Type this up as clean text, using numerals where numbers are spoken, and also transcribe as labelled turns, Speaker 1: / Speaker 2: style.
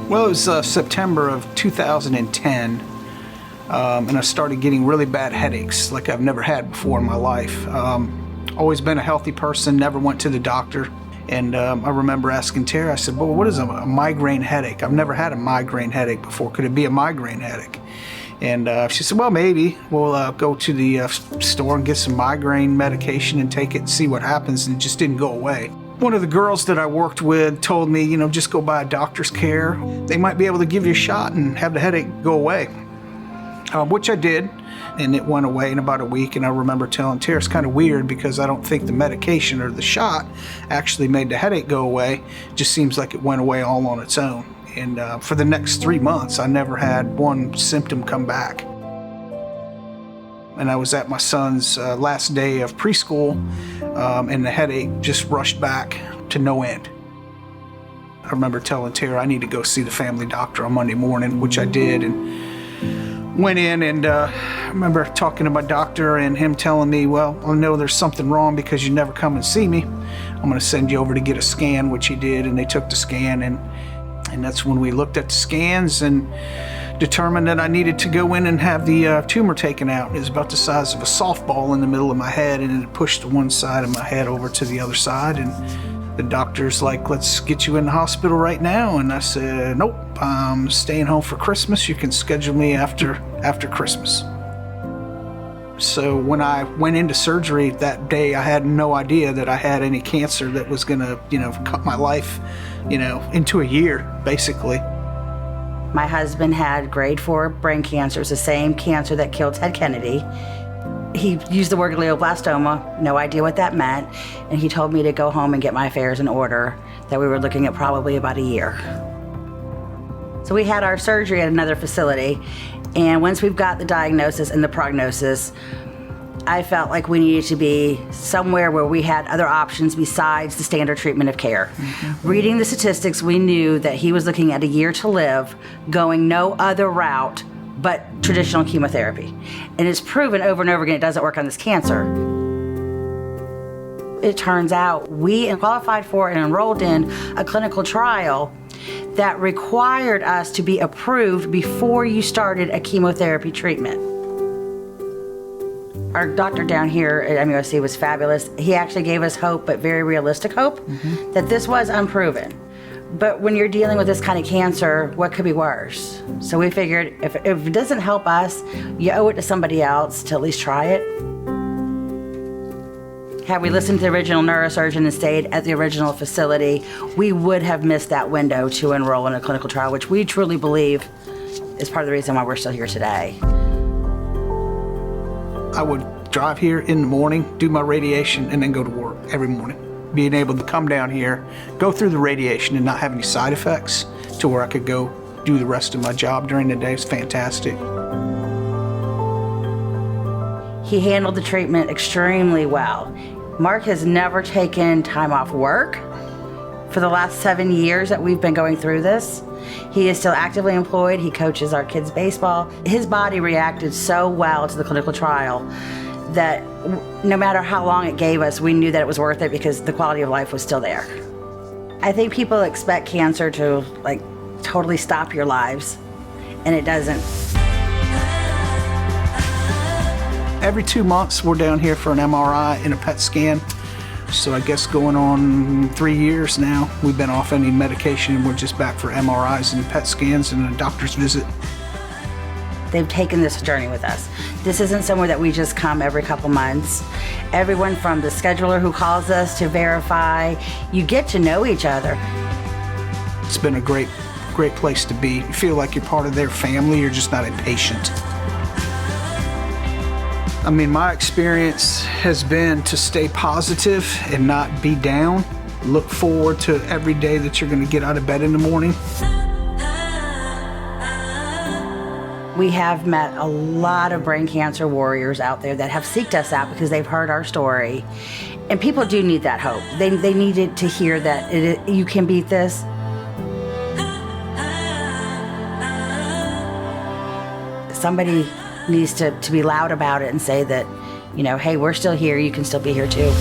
Speaker 1: Well, it was September of 2010, and I started getting really bad headaches like I've never had before in my life. Always been a healthy person, never went to the doctor. And I remember asking Tara, I said, well, what is a migraine headache? I've never had a migraine headache before. Could it be a migraine headache? And she said, well, maybe. We'll go to the store and get some migraine medication and take it and see what happens. And it just didn't go away. One of the girls that I worked with told me, just go by a doctor's care. They might be able to give you a shot and have the headache go away, which I did. And it went away in about a week. And I remember telling Tara, it's kind of weird because I don't think the medication or the shot actually made the headache go away. It just seems like it went away all on its own. And for the next 3 months, I never had one symptom come back. And I was at my son's last day of preschool, and the headache just rushed back to no end. I remember telling Tara I need to go see the family doctor on Monday morning, which I did, and went in, and I remember talking to my doctor and him telling me, well, I know there's something wrong because you never come and see me. I'm going to send you over to get a scan, which he did, and they took the scan, and that's when we looked at the scans and determined that I needed to go in and have the tumor taken out. It was about the size of a softball in the middle of my head, and it pushed one side of my head over to the other side. And the doctor's like, let's get you in the hospital right now. And I said, nope, I'm staying home for Christmas. You can schedule me after Christmas. So when I went into surgery that day, I had no idea that I had any cancer that was gonna, cut my life, into a year, basically.
Speaker 2: My husband had grade 4 brain cancer. It's the same cancer that killed Ted Kennedy. He used the word glioblastoma, no idea what that meant, and he told me to go home and get my affairs in order, that we were looking at probably about a year. So we had our surgery at another facility, and once we've got the diagnosis and the prognosis, I felt like we needed to be somewhere where we had other options besides the standard treatment of care. Mm-hmm. Reading the statistics, we knew that he was looking at a year to live, going no other route but traditional chemotherapy. And it's proven over and over again it doesn't work on this cancer. It turns out we qualified for and enrolled in a clinical trial that required us to be approved before you started a chemotherapy treatment. Our doctor down here at MUSC was fabulous. He actually gave us hope, but very realistic hope, that this was unproven. But when you're dealing with this kind of cancer, what could be worse? So we figured if it doesn't help us, you owe it to somebody else to at least try it. Had we listened to the original neurosurgeon and stayed at the original facility, we would have missed that window to enroll in a clinical trial, which we truly believe is part of the reason why we're still here today.
Speaker 1: I would drive here in the morning, do my radiation, and then go to work every morning. Being able to come down here, go through the radiation and not have any side effects to where I could go do the rest of my job during the day is fantastic.
Speaker 2: He handled the treatment extremely well. Mark has never taken time off work for the last 7 years that we've been going through this. He is still actively employed. He coaches our kids' baseball. His body reacted so well to the clinical trial that no matter how long it gave us, we knew that it was worth it because the quality of life was still there. I think people expect cancer to totally stop your lives, and it doesn't.
Speaker 1: Every 2 months, we're down here for an MRI and a PET scan. So I guess going on 3 years now, we've been off any medication and we're just back for MRIs and PET scans and a doctor's visit.
Speaker 2: They've taken this journey with us. This isn't somewhere that we just come every couple months. Everyone from the scheduler who calls us to verify, you get to know each other.
Speaker 1: It's been a great place to be. You feel like you're part of their family, you're just not a patient. I mean, my experience has been to stay positive and not be down. Look forward to every day that you're going to get out of bed in the morning.
Speaker 2: We have met a lot of brain cancer warriors out there that have seeked us out because they've heard our story. And people do need that hope. They needed to hear that you can beat this. Somebody needs to be loud about it and say that, hey, we're still here, you can still be here too.